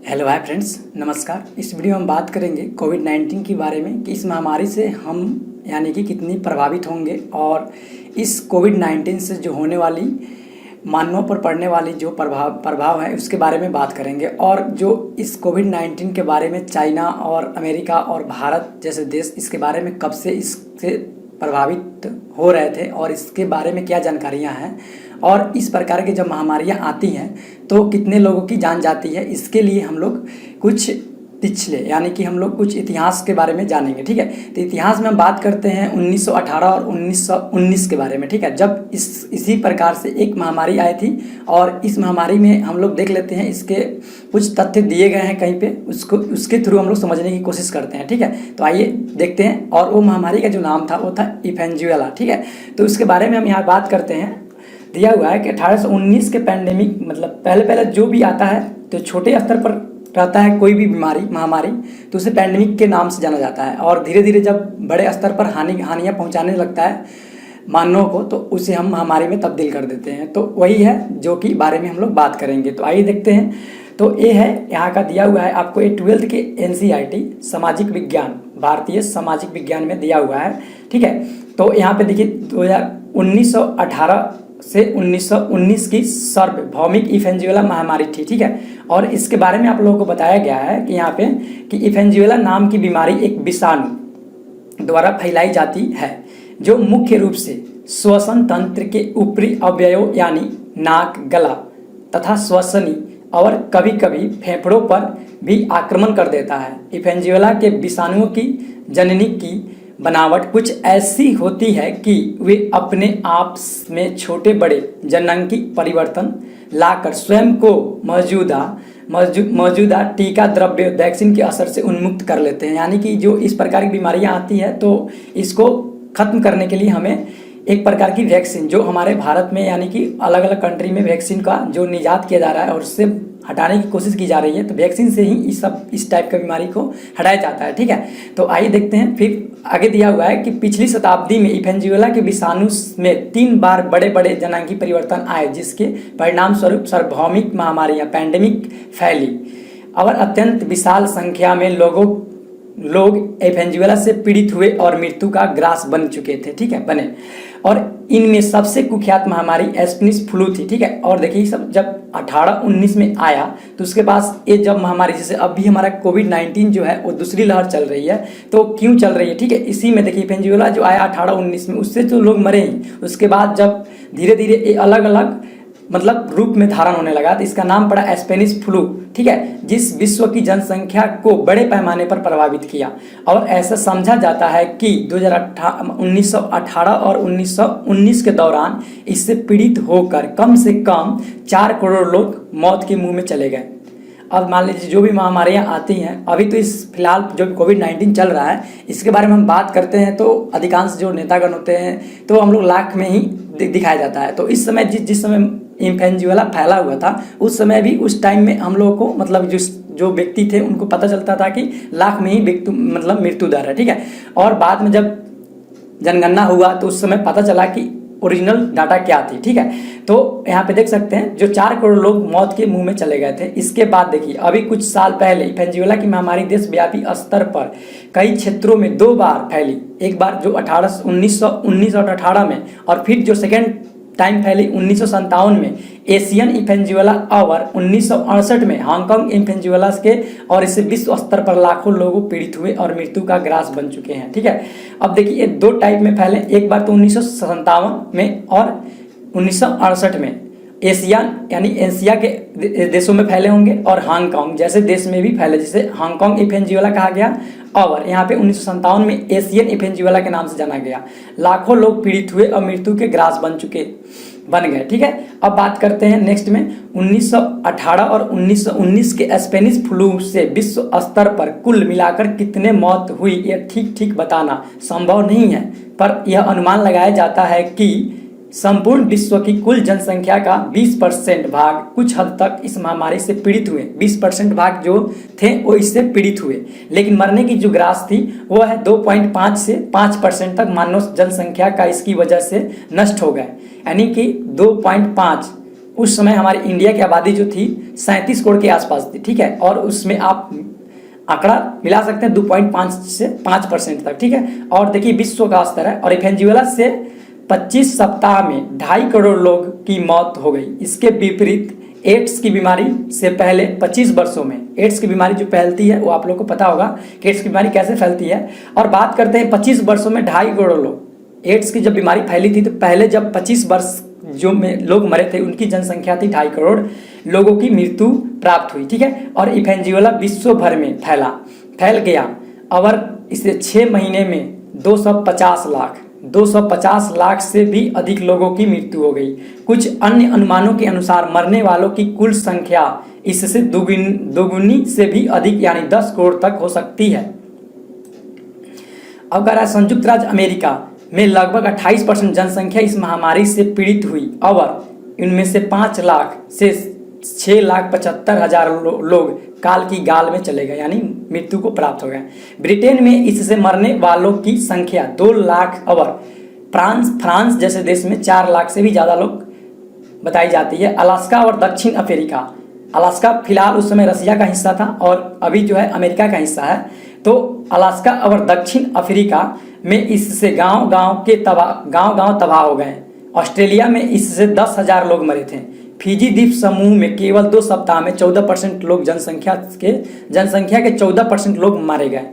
Hello hi friends, नमस्कार। इस video में हम बात करेंगे कोविड-19 के बारे में कि इस महामारी से हम यानी कि कितनी प्रभावित होंगे और इस कोविड-19 से जो होने वाली मानवों पर पड़ने वाली जो प्रभाव है उसके बारे में बात करेंगे। और जो इस कोविड-19 के बारे में चाइना और अमेरिका और भारत जैसे देश इसके बारे में कब से इससे प्रभावित हो रहे थे और इसके बारे में क्या जानकारियाँ हैं और इस प्रकार की जब महामारियाँ आती हैं तो कितने लोगों की जान जाती है, इसके लिए हम लोग कुछ पिछले यानी कि हम लोग कुछ इतिहास के बारे में जानेंगे। ठीक है, तो इतिहास में हम बात करते हैं 1918 और 1919 के बारे में। ठीक है, जब इसी प्रकार से एक महामारी आई थी और इस महामारी में हम लोग देख लेते हैं, इसके कुछ तथ्य दिए गए हैं कहीं पे, उसके थ्रू हम लोग समझने की कोशिश करते हैं। ठीक है, तो आइए देखते हैं। और वो महामारी का जो नाम था वो था इन्फ्लुएंजा। ठीक है, तो उसके बारे में हम यहाँ बात करते हैं। दिया हुआ है कि 1819 के पैंडेमिक मतलब पहले जो भी आता है तो छोटे स्तर पर रहता है कोई भी महामारी तो उसे पैंडेमिक के नाम से जाना जाता है, और धीरे धीरे जब बड़े स्तर पर हानियाँ पहुंचाने लगता है मानवों को तो उसे हम महामारी में तब्दील कर देते हैं। तो वही है जो कि बारे में हम लोग बात करेंगे। तो आइए देखते हैं। तो ये है यहाँ का दिया हुआ है आपको, ये 12th के NCERT सामाजिक विज्ञान, भारतीय सामाजिक विज्ञान में दिया हुआ है। ठीक है, तो यहाँ पे देखिए 1918 से 1919 की सार्वभौमिक इन्फ्लुएंजा महामारी थी। ठीक है, और इसके बारे में आप लोगों को बताया गया है कि यहाँ पे कि इन्फ्लुएंजा नाम की बीमारी एक विषाणु द्वारा फैलाई जाती है जो मुख्य रूप से श्वसन तंत्र के ऊपरी अवयवों यानी नाक, गला तथा श्वसनी और कभी कभी फेफड़ों पर भी आक्रमण कर देता है। इन्फ्लुएंजा के विषाणुओं की जननी की बनावट कुछ ऐसी होती है कि वे अपने आप में छोटे बड़े जननांगी परिवर्तन लाकर स्वयं को मौजूदा टीका द्रव्य वैक्सीन के असर से उन्मुक्त कर लेते हैं। यानी कि जो इस प्रकार की बीमारियां आती है तो इसको खत्म करने के लिए हमें एक प्रकार की वैक्सीन जो हमारे भारत में यानी कि अलग अलग कंट्री में वैक्सीन का जो निजात किया जा रहा है और उससे हटाने की कोशिश की जा रही है, तो वैक्सीन से ही इस टाइप का बीमारी को हटाया जाता है। ठीक है, तो आइए देखते हैं। फिर आगे दिया हुआ है कि पिछली शताब्दी में इन्फ्लुएंजा के विषाणु में 3 बार बड़े बड़े जननांगी परिवर्तन आए जिसके परिणाम स्वरूप सार्वभौमिक महामारियां पैंडेमिक फैली और अत्यंत विशाल संख्या में लोग इन्फ्लुएंजा से पीड़ित हुए और मृत्यु का ग्रास बन चुके थे। ठीक है, बने। और इनमें सबसे कुख्यात महामारी स्पेनिश फ्लू थी। ठीक है, और देखिए सब जब 1819 में आया तो उसके पास ये जब महामारी जैसे अभी हमारा कोविड-19 जो है वो दूसरी लहर चल रही है, तो क्यों चल रही है? ठीक है, इसी में देखिए इन्फ्लुएंजा जो आया 1819 में उससे तो लोग मरे ही, उसके बाद जब धीरे धीरे ये अलग अलग मतलब रूप में धारण होने लगा तो इसका नाम पड़ा स्पेनिश फ्लू। ठीक है, जिस विश्व की जनसंख्या को बड़े पैमाने पर प्रभावित किया और ऐसा समझा जाता है कि 1918 और 1919 के दौरान इससे पीड़ित होकर कम से कम 4 करोड़ लोग मौत के मुंह में चले गए। अब मान लीजिए जो भी महामारियां आती हैं, अभी तो इस फिलहाल जो कोविड-19 चल रहा है इसके बारे में हम बात करते हैं तो अधिकांश जो नेतागण होते हैं तो हम लोग लाख में ही दिखाया जाता है। तो इस समय जिस समय इन्फ्लुएंजा फैला हुआ था उस समय भी उस टाइम में हम लोगों को मतलब जो व्यक्ति थे उनको पता चलता था कि लाख में ही मृत्यु दर है। ठीक है, और बाद में जब जनगणना हुआ तो उस समय पता चला कि ओरिजिनल डाटा क्या थी। ठीक है, तो यहाँ पे देख सकते हैं जो 4 करोड़ लोग मौत के मुंह में चले गए थे। इसके बाद देखिए अभी कुछ साल पहले इन्फ्लुएंजा की महामारी देशव्यापी स्तर पर कई क्षेत्रों में 2 बार फैली। एक बार जो 1919 और 18 में, और फिर जो सेकेंड टाइम फैली 1957 में एशियन इन्फ्लुएंजा और 1968 में हांगकांग इन्फ्लुएंजा के, और इससे विश्व स्तर पर लाखों लोग पीड़ित हुए और मृत्यु का ग्रास बन चुके हैं। ठीक है, अब देखिए ये 2 टाइप में फैले, एक बार तो 1957 में और 1968 में एशियन यानी एशिया के देशों में फैले होंगे और हांगकांग जैसे देश में भी फैले, जिसे हांगकांग इन्फ्लुएंजा कहा गया, और यहाँ पे 1957 में एशियन इन्फ्लुएंजा के नाम से जाना गया। लाखों लोग पीड़ित हुए और मृत्यु के ग्रास बन गए। ठीक है, अब बात करते हैं नेक्स्ट में 1918 और 1919 के स्पेनिश फ्लू से विश्व स्तर पर कुल मिलाकर कितने मौत हुई यह ठीक बताना संभव नहीं है, पर यह अनुमान लगाया जाता है कि संपूर्ण विश्व की कुल जनसंख्या का 20% भाग कुछ हद तक इस महामारी से पीड़ित हुए। 20% भाग जो थे वो इससे पीड़ित हुए, लेकिन मरने की जो ग्रास थी वो है 2.5 से 5% तक मानव जनसंख्या का इसकी वजह से नष्ट हो गए। यानी कि 2.5 उस समय हमारी इंडिया की आबादी जो थी 37 करोड़ के आसपास थी, ठीक है। और उसमें आप आंकड़ा मिला सकते हैं 2.5 से 5% तक, ठीक है। और देखिए विश्व का स्तर है, और वेनेजुएला से 25 सप्ताह में 2.5 करोड़ लोग की मौत हो गई। इसके विपरीत एड्स की बीमारी से पहले 25 वर्षों में, एड्स की बीमारी जो फैलती है वो आप लोग को पता होगा कि एड्स की बीमारी कैसे फैलती है। और बात करते हैं 25 वर्षों में 2.5 करोड़ लोग, एड्स की जब बीमारी फैली थी तो पहले जब 25 वर्ष जो में लोग मरे थे उनकी जनसंख्या थी 2.5 करोड़ लोगों की मृत्यु प्राप्त हुई, ठीक है। और वेनेजुएला विश्व भर में फैल गया, और इसे 6 महीने में 250 लाख से भी अधिक लोगों की मृत्यु हो गई। कुछ अन्य अनुमानों के अनुसार मरने वालों की कुल संख्या इससे दोगुनी से भी अधिक यानी 10 करोड़ तक हो सकती है। अब कह रहा है संयुक्त राज्य अमेरिका में लगभग 28% जनसंख्या इस महामारी से पीड़ित हुई, और इनमें से 5 लाख से 6,75,000 लोग काल की गाल में चले गए यानी मृत्यु को प्राप्त हो गए। ब्रिटेन में इससे मरने वालों की संख्या 2 लाख, और फ्रांस जैसे देश में 4 लाख से भी ज़्यादा लोग बताई जाती है। अलास्का और दक्षिण अफ्रीका, अलास्का फिलहाल उस समय रसिया का हिस्सा था और अभी जो है अमेरिका का हिस्सा है, तो अलास्का और दक्षिण अफ्रीका में इससे गांव गांव तबाह हो गए। ऑस्ट्रेलिया में इससे 10,000 लोग मरे थे। फिजी द्वीप समूह में केवल 2 सप्ताह में 14% लोग जनसंख्या के 14% लोग मारे गए।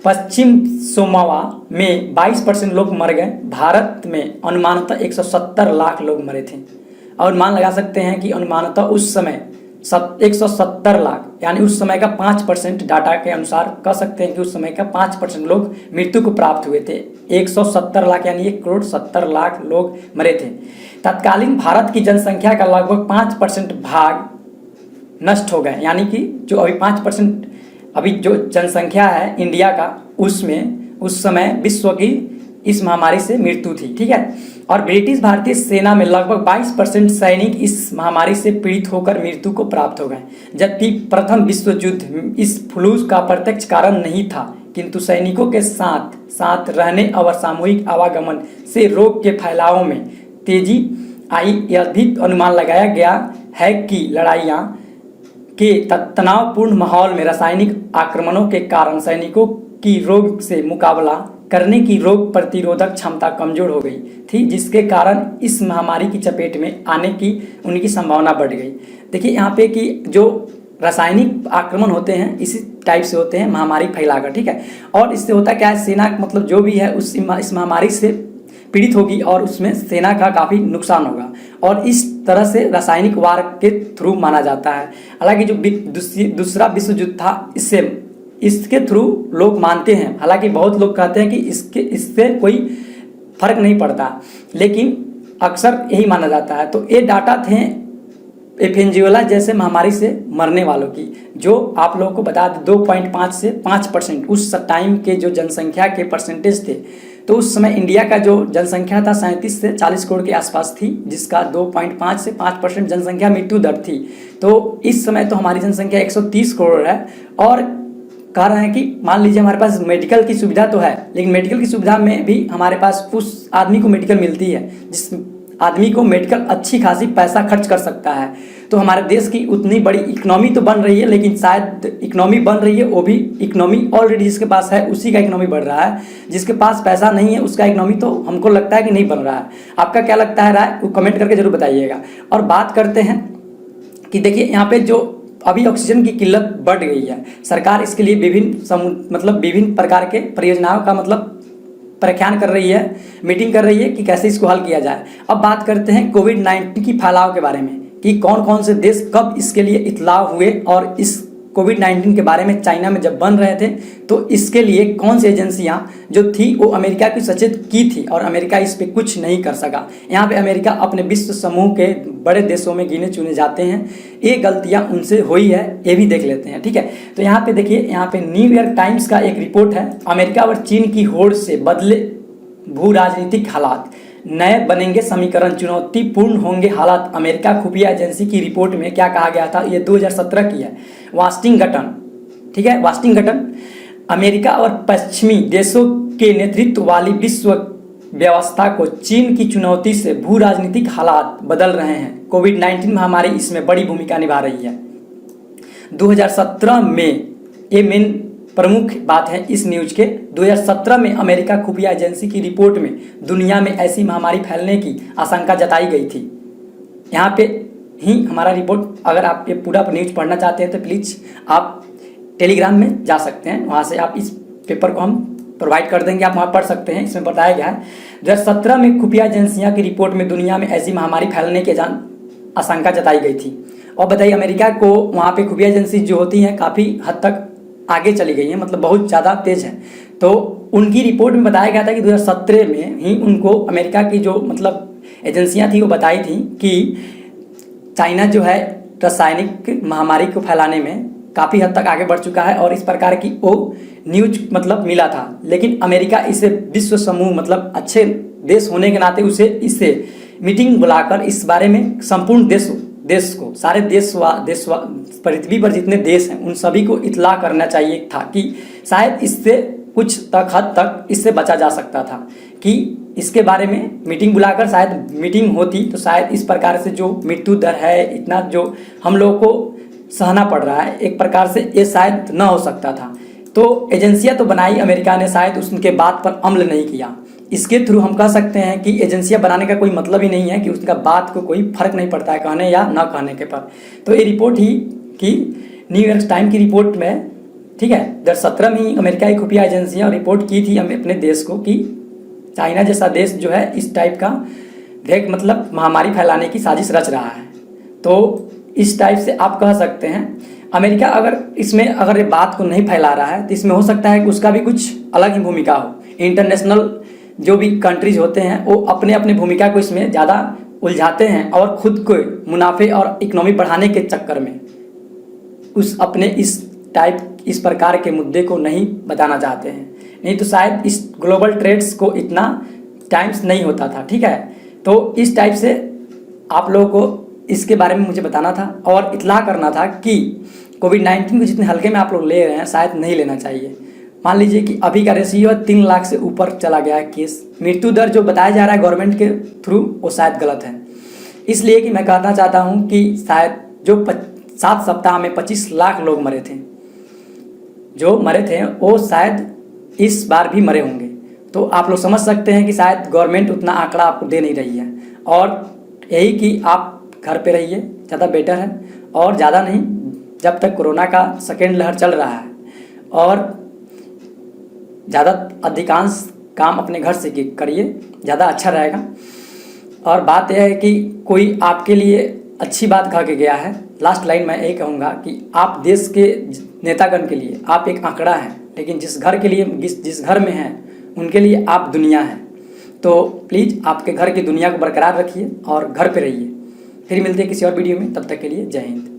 पश्चिम सोमावा में 22% लोग मर गए। भारत में अनुमानतः 170 लाख लोग मरे थे। और मान लगा सकते हैं कि अनुमानतः उस समय 170 लाख यानी उस समय का 5%, डाटा के अनुसार कह सकते हैं कि उस समय का 5% लोग मृत्यु को प्राप्त हुए थे। 170 लाख यानी 1 करोड़ 70 लाख लोग मरे थे। तत्कालीन भारत की जनसंख्या का लगभग 5% भाग नष्ट हो गए, यानी कि जो अभी 5% अभी जो जनसंख्या है इंडिया का, उसमें उस समय विश्व की इस महामारी से मृत्यु थी, ठीक है। और ब्रिटिश भारतीय सेना में लगभग 22% सैनिक इस महामारी से पीड़ित होकर मृत्यु को प्राप्त हो गए। जबकि प्रथम विश्व युद्ध इस फ्लू का प्रत्यक्ष कारण नहीं था, किंतु सैनिकों के साथ साथ रहने और सामूहिक आवागमन से रोग के फैलाव में तेजी आई। यह भी अनुमान लगाया गया है कि लड़ाइयाँ के तनावपूर्ण माहौल में रासायनिक आक्रमणों के कारण सैनिकों की रोग से मुकाबला करने की रोग प्रतिरोधक क्षमता कमजोर हो गई थी, जिसके कारण इस महामारी की चपेट में आने की उनकी संभावना बढ़ गई। देखिए यहाँ पे कि जो रासायनिक आक्रमण होते हैं इसी टाइप से होते हैं महामारी फैलाकर, ठीक है। और इससे होता क्या है, सेना मतलब जो भी है इस महामारी से पीड़ित होगी और उसमें सेना का काफ़ी नुकसान होगा, और इस तरह से रासायनिक वार के थ्रू माना जाता है। हालांकि जो दूसरा विश्व युद्ध था इसके थ्रू लोग मानते हैं, हालांकि बहुत लोग कहते हैं कि इससे कोई फर्क नहीं पड़ता, लेकिन अक्सर यही माना जाता है। तो ये डाटा थे वेनेजुएला जैसे महामारी से मरने वालों की, जो आप लोगों को बता दें 2.5 से 5% उस टाइम के जो जनसंख्या के परसेंटेज थे। तो उस समय इंडिया का जो जनसंख्या था 37 से 40 करोड़ के आसपास थी, जिसका 2.5 से 5% जनसंख्या मृत्यु दर थी। तो इस समय तो हमारी जनसंख्या 130 करोड़ है, और कह रहे हैं कि मान लीजिए हमारे पास मेडिकल की सुविधा तो है, लेकिन मेडिकल की सुविधा में भी हमारे पास उस आदमी को मेडिकल मिलती है जिस आदमी को मेडिकल अच्छी खासी पैसा खर्च कर सकता है। तो हमारे देश की उतनी बड़ी इकोनॉमी तो बन रही है, लेकिन शायद इकोनॉमी बन रही है वो भी इकोनॉमी ऑलरेडी जिसके पास है उसी का इकोनॉमी बढ़ रहा है, जिसके पास पैसा नहीं है उसका इकोनॉमी तो हमको लगता है कि नहीं बन रहा है। आपका क्या लगता है राय, वो कमेंट करके जरूर बताइएगा। और बात करते हैं कि देखिए यहाँ पे जो अभी ऑक्सीजन की किल्लत बढ़ गई है, सरकार इसके लिए विभिन्न प्रकार के परियोजनाओं का प्रख्यान कर रही है, मीटिंग कर रही है कि कैसे इसको हल किया जाए। अब बात करते हैं कोविड-19 की फैलाव के बारे में कि कौन कौन से देश कब इसके लिए इत्तला हुए, और इस कोविड-19 के बारे में चाइना में जब बन रहे थे तो इसके लिए कौन सी एजेंसियां जो थी वो अमेरिका की सचेत की थी, और अमेरिका इस पे कुछ नहीं कर सका। यहाँ पे अमेरिका अपने विश्व समूह के बड़े देशों में गिने चुने जाते हैं, ये गलतियां उनसे हुई है, ये भी देख लेते हैं, ठीक है। तो यहाँ पे देखिए, यहाँ पे न्यूयॉर्क टाइम्स का एक रिपोर्ट है, अमेरिका और चीन की होड़ से बदले भू राजनीतिक हालात, नए बनेंगे समीकरण, चुनौतीपूर्ण होंगे हालात। अमेरिका खुफिया एजेंसी की रिपोर्ट में क्या कहा गया था, ये 2017 की है, वाशिंगटन, ठीक है, वाशिंगटन। अमेरिका और पश्चिमी देशों के नेतृत्व वाली व्यवस्था को चीन की चुनौती से भू राजनीतिक हालात बदल रहे हैं। कोविड-19 महामारी इसमें बड़ी भूमिका निभा रही है। 2017 में, ये मेन प्रमुख बात है इस न्यूज के, 2017 में अमेरिका खुफिया एजेंसी की रिपोर्ट में दुनिया में ऐसी महामारी फैलने की आशंका जताई गई थी। यहाँ पे ही हमारा रिपोर्ट, अगर आप ये पूरा न्यूज पढ़ना चाहते हैं तो प्लीज़ आप टेलीग्राम में जा सकते हैं, वहाँ से आप इस पेपर को हम प्रोवाइड कर देंगे, आप वहाँ पढ़ सकते हैं। इसमें बताया गया है 2017 में खुफिया एजेंसियाँ की रिपोर्ट में दुनिया में ऐसी महामारी फैलने की आशंका जताई गई थी। और बताइए, अमेरिका को वहाँ पे खुफिया एजेंसी जो होती हैं काफ़ी हद तक आगे चली गई हैं, मतलब बहुत ज़्यादा तेज़ है। तो उनकी रिपोर्ट में बताया गया था कि 2017 में ही उनको अमेरिका की जो मतलब एजेंसियाँ थी वो बताई थी कि चाइना जो है रासायनिक महामारी को फैलाने में काफ़ी हद तक आगे बढ़ चुका है और इस प्रकार की वो न्यूज मतलब मिला था। लेकिन अमेरिका इसे विश्व समूह मतलब अच्छे देश होने के नाते उसे इससे मीटिंग बुलाकर इस बारे में संपूर्ण देश को, सारे देश पृथ्वी पर जितने देश हैं उन सभी को इत्तला करना चाहिए था कि शायद इससे कुछ हद तक इससे बचा जा सकता था, कि इसके बारे में मीटिंग बुलाकर शायद मीटिंग होती तो शायद इस प्रकार से जो मृत्यु दर है, इतना जो हम लोगों को सहना पड़ रहा है, एक प्रकार से ये शायद न हो सकता था। तो एजेंसियां तो बनाई अमेरिका ने, शायद उसके बात पर अमल नहीं किया। इसके थ्रू हम कह सकते हैं कि एजेंसियां बनाने का कोई मतलब ही नहीं है कि उसका बात को कोई फर्क नहीं पड़ता है कहने या न कहने के पर। तो ये रिपोर्ट ही कि न्यूयॉर्क टाइम की रिपोर्ट में, ठीक है, 2017 में ही अमेरिका की खुफिया एजेंसियाँ रिपोर्ट की थी अपने देश को कि चाइना जैसा देश जो है इस टाइप का एक मतलब महामारी फैलाने की साजिश रच रहा है। तो इस टाइप से आप कह सकते हैं अमेरिका अगर ये बात को नहीं फैला रहा है तो इसमें हो सकता है कि उसका भी कुछ अलग ही भूमिका हो। इंटरनेशनल जो भी कंट्रीज होते हैं वो अपने अपने भूमिका को इसमें ज़्यादा उलझाते हैं और खुद को मुनाफे और इकोनॉमी बढ़ाने के चक्कर में अपने इस प्रकार के मुद्दे को नहीं बताना चाहते हैं। नहीं तो शायद इस ग्लोबल ट्रेड्स को इतना टाइम्स नहीं होता था, ठीक है। तो इस टाइप से आप लोगों को इसके बारे में मुझे बताना था और इत्तला करना था कि कोविड-19 को जितने हल्के में आप लोग ले रहे हैं शायद नहीं लेना चाहिए। मान लीजिए कि अभी का रेशियो 3 लाख से ऊपर चला गया है केस। मृत्यु दर जो बताया जा रहा है गवर्नमेंट के थ्रू वो शायद गलत है। इसलिए कि मैं कहना चाहता हूँ कि शायद जो 7 सप्ताह में 25 लाख लोग मरे थे, जो मरे थे वो शायद इस बार भी मरे होंगे। तो आप लोग समझ सकते हैं कि शायद गवर्नमेंट उतना आंकड़ा आपको दे नहीं रही है और यही कि आप घर पे रहिए, ज़्यादा बेटर है। और ज़्यादा नहीं, जब तक कोरोना का सेकेंड लहर चल रहा है, और ज़्यादा अधिकांश काम अपने घर से करिए, ज़्यादा अच्छा रहेगा। और बात यह है कि कोई आपके लिए अच्छी बात कह के गया है, लास्ट लाइन मैं यही कहूँगा कि आप देश के नेतागण के लिए आप एक आंकड़ा हैं, लेकिन जिस घर में हैं उनके लिए आप दुनिया हैं। तो प्लीज़ आपके घर की दुनिया को बरकरार रखिए और घर पे रहिए। फिर मिलते हैं किसी और वीडियो में, तब तक के लिए जय हिंद।